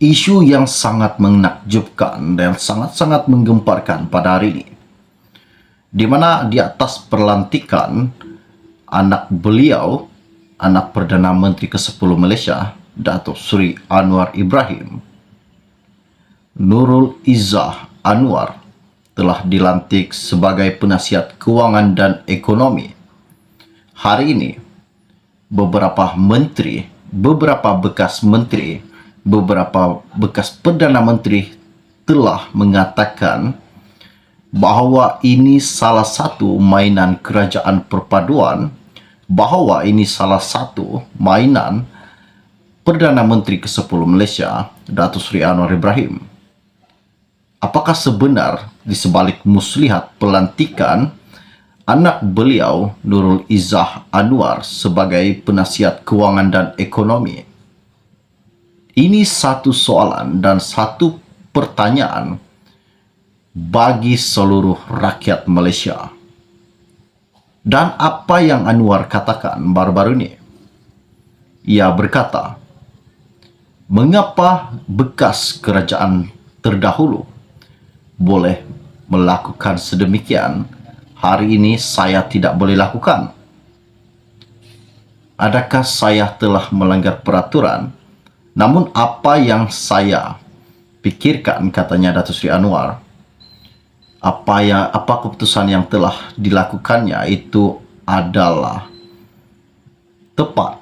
isu yang sangat menakjubkan dan sangat-sangat menggemparkan pada hari ini, di mana di atas pelantikan anak beliau, anak Perdana Menteri ke-10 Malaysia, Datuk Seri Anwar Ibrahim, Nurul Izzah Anwar, telah dilantik sebagai penasihat kewangan dan ekonomi. Hari ini, beberapa menteri, beberapa bekas menteri, beberapa bekas Perdana Menteri telah mengatakan bahawa ini salah satu mainan kerajaan perpaduan, bahawa ini salah satu mainan Perdana Menteri ke-10 Malaysia, Datuk Seri Anwar Ibrahim. Apakah sebenar di sebalik muslihat pelantikan anak beliau Nurul Izzah Anwar sebagai penasihat kewangan dan ekonomi? Ini satu soalan dan satu pertanyaan bagi seluruh rakyat Malaysia. Dan apa yang Anwar katakan baru-baru ini? Ia berkata, mengapa bekas kerajaan terdahulu boleh melakukan sedemikian, hari ini saya tidak boleh lakukan? Adakah saya telah melanggar peraturan? Namun apa yang saya pikirkan, katanya Datuk Seri Anwar, apa keputusan yang telah dilakukannya itu adalah tepat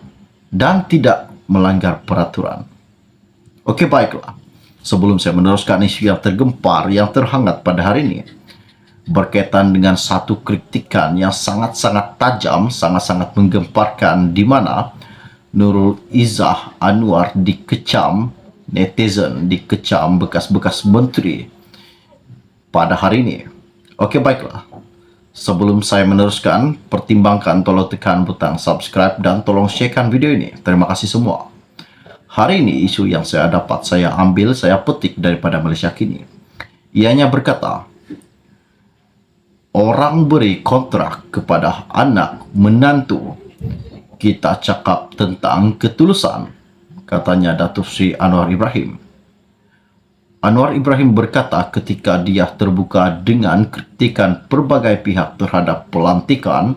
dan tidak melanggar peraturan. Okey, baiklah. Sebelum saya meneruskan isu yang tergempar, yang terhangat pada hari ini, berkaitan dengan satu kritikan yang sangat-sangat tajam, sangat-sangat menggemparkan, di mana Nurul Izzah Anwar dikecam, netizen dikecam bekas-bekas menteri pada hari ini. Okey, baiklah. Sebelum saya meneruskan, pertimbangkan tolong tekan butang subscribe dan tolong sharekan video ini. Terima kasih semua. Hari ini isu yang saya dapat, saya ambil, saya petik daripada Malaysia Kini. Ianya berkata, orang beri kontrak kepada anak menantu, kita cakap tentang ketulusan, katanya Datuk Seri Anwar Ibrahim. Anwar Ibrahim berkata ketika dia terbuka dengan kritikan pelbagai pihak terhadap pelantikan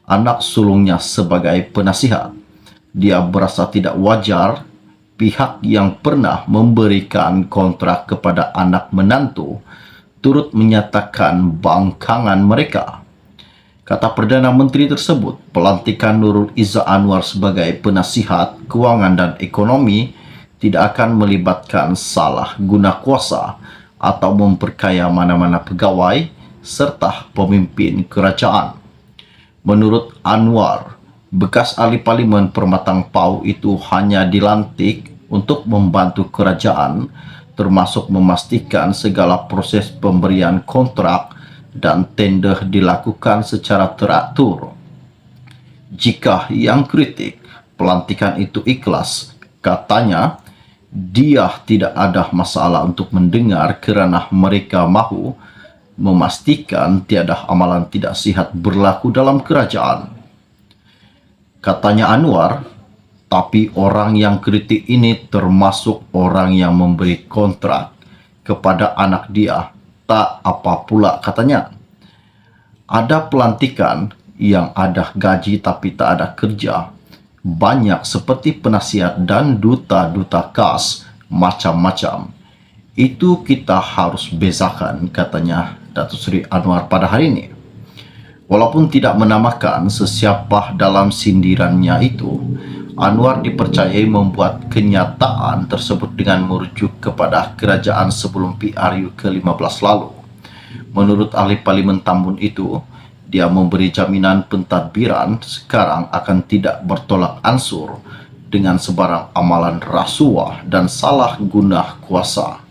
anak sulungnya sebagai penasihat. Dia berasa tidak wajar pihak yang pernah memberikan kontrak kepada anak menantu turut menyatakan bangkangan mereka. Kata Perdana Menteri tersebut, pelantikan Nurul Izzah Anwar sebagai penasihat kewangan dan ekonomi tidak akan melibatkan salah guna kuasa atau memperkaya mana-mana pegawai serta pemimpin kerajaan. Menurut Anwar, bekas ahli Parlimen Permatang Pau itu hanya dilantik untuk membantu kerajaan, termasuk memastikan segala proses pemberian kontrak dan tender dilakukan secara teratur. Jika yang kritik pelantikan itu ikhlas, katanya, dia tidak ada masalah untuk mendengar kerana mereka mahu memastikan tiada amalan tidak sihat berlaku dalam kerajaan. Katanya Anwar, tapi orang yang kritik ini termasuk orang yang memberi kontrak kepada anak dia. Tak apa pula, katanya. Ada pelantikan yang ada gaji tapi tak ada kerja. Banyak seperti penasihat dan duta-duta kas, macam-macam. Itu kita harus bezakan, katanya Datuk Seri Anwar pada hari ini. Walaupun tidak menamakan sesiapa dalam sindirannya itu, Anwar dipercayai membuat kenyataan tersebut dengan merujuk kepada kerajaan sebelum PRU ke-15 lalu. Menurut ahli Parlimen Tambun itu, dia memberi jaminan pentadbiran sekarang akan tidak bertolak ansur dengan sebarang amalan rasuah dan salah guna kuasa.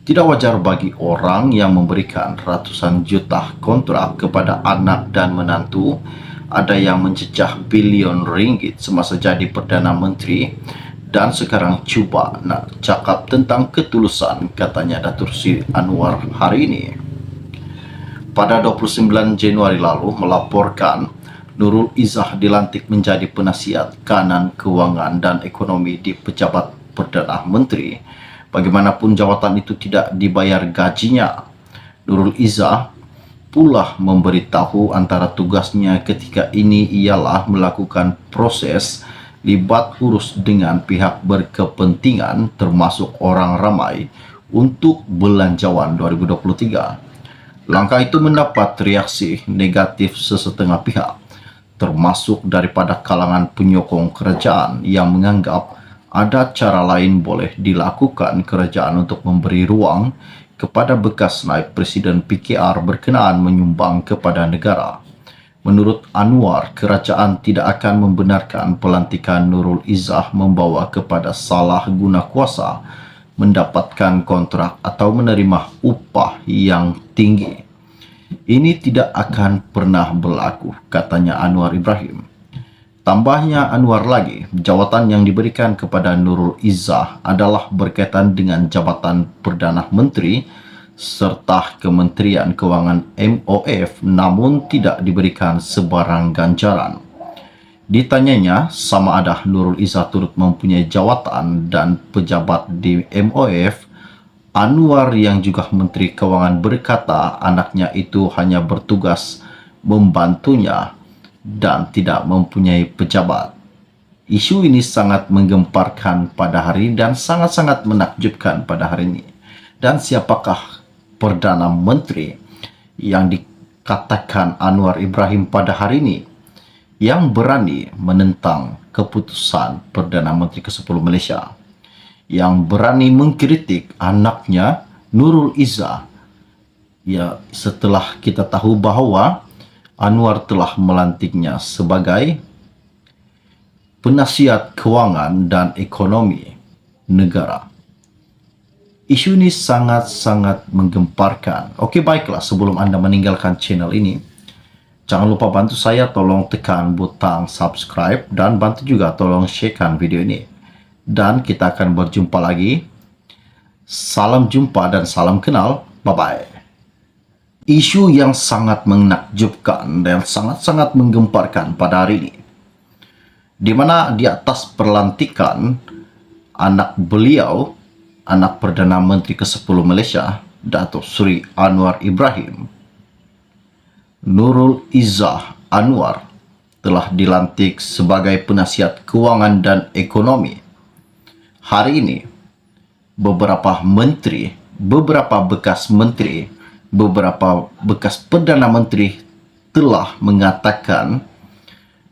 Tidak wajar bagi orang yang memberikan ratusan juta kontrak kepada anak dan menantu, ada yang mencecah bilion ringgit semasa jadi Perdana Menteri, dan sekarang cuba nak cakap tentang ketulusan, katanya Datuk Seri Anwar hari ini. Pada 29 Januari lalu melaporkan Nurul Izzah dilantik menjadi penasihat kanan kewangan dan ekonomi di Pejabat Perdana Menteri Bagaimanapun jawatan itu tidak dibayar gajinya. Nurul Izzah pula memberitahu antara tugasnya ketika ini ialah melakukan proses libat urus dengan pihak berkepentingan termasuk orang ramai untuk belanjawan 2023. Langkah itu mendapat reaksi negatif sesetengah pihak, termasuk daripada kalangan penyokong kerajaan yang menganggap ada cara lain boleh dilakukan kerajaan untuk memberi ruang kepada bekas naib Presiden PKR berkenaan menyumbang kepada negara. Menurut Anwar, kerajaan tidak akan membenarkan pelantikan Nurul Izzah membawa kepada salah guna kuasa, mendapatkan kontrak atau menerima upah yang tinggi. Ini tidak akan pernah berlaku, katanya Anwar Ibrahim. Tambahnya Anwar lagi, jawatan yang diberikan kepada Nurul Izzah adalah berkaitan dengan jabatan Perdana Menteri serta Kementerian Kewangan MOF, namun tidak diberikan sebarang ganjaran. Ditanyanya sama ada Nurul Izzah turut mempunyai jawatan dan pejabat di MOF, Anwar yang juga Menteri Kewangan berkata anaknya itu hanya bertugas membantunya dan tidak mempunyai pejabat. Isu ini sangat menggemparkan pada hari ini dan sangat-sangat menakjubkan pada hari ini. Dan siapakah Perdana Menteri yang dikatakan Anwar Ibrahim pada hari ini yang berani menentang keputusan Perdana Menteri ke-10 Malaysia, yang berani mengkritik anaknya Nurul Izzah, ya, setelah kita tahu bahawa Anwar telah melantiknya sebagai penasihat kewangan dan ekonomi negara. Isu ini sangat-sangat menggemparkan. Okey, baiklah, sebelum anda meninggalkan channel ini, jangan lupa bantu saya, tolong tekan butang subscribe dan bantu juga tolong sharekan video ini. Dan kita akan berjumpa lagi. Salam jumpa dan salam kenal. Bye-bye. Isu yang sangat menakjubkan dan sangat-sangat menggemparkan pada hari ini, di mana di atas pelantikan anak beliau, anak Perdana Menteri ke-10 Malaysia, Datuk Seri Anwar Ibrahim, Nurul Izzah Anwar, telah dilantik sebagai penasihat kewangan dan ekonomi. Hari ini, beberapa menteri, beberapa bekas menteri, beberapa bekas Perdana Menteri telah mengatakan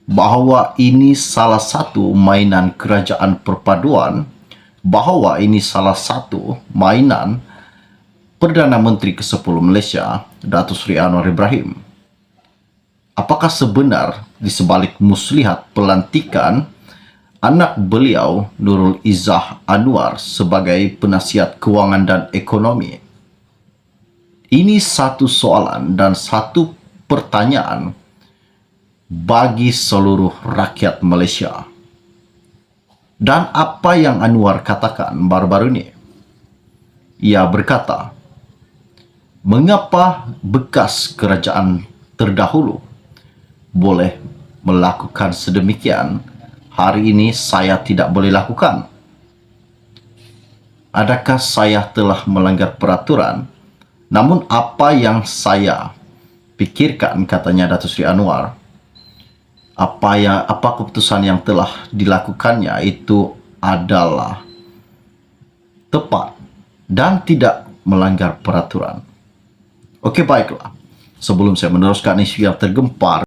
bahawa ini salah satu mainan kerajaan perpaduan, bahawa ini salah satu mainan Perdana Menteri ke-10 Malaysia, Datuk Seri Anwar Ibrahim. Apakah sebenar di sebalik muslihat pelantikan anak beliau Nurul Izzah Anwar sebagai penasihat kewangan dan ekonomi? Ini satu soalan dan satu pertanyaan bagi seluruh rakyat Malaysia. Dan apa yang Anwar katakan baru-baru ini? Ia berkata, mengapa bekas kerajaan terdahulu boleh melakukan sedemikian, hari ini saya tidak boleh lakukan? Adakah saya telah melanggar peraturan? Namun apa yang saya pikirkan, katanya Datuk Seri Anwar, apa keputusan yang telah dilakukannya itu adalah tepat dan tidak melanggar peraturan. Okey, baiklah. Sebelum saya meneruskan isu yang tergempar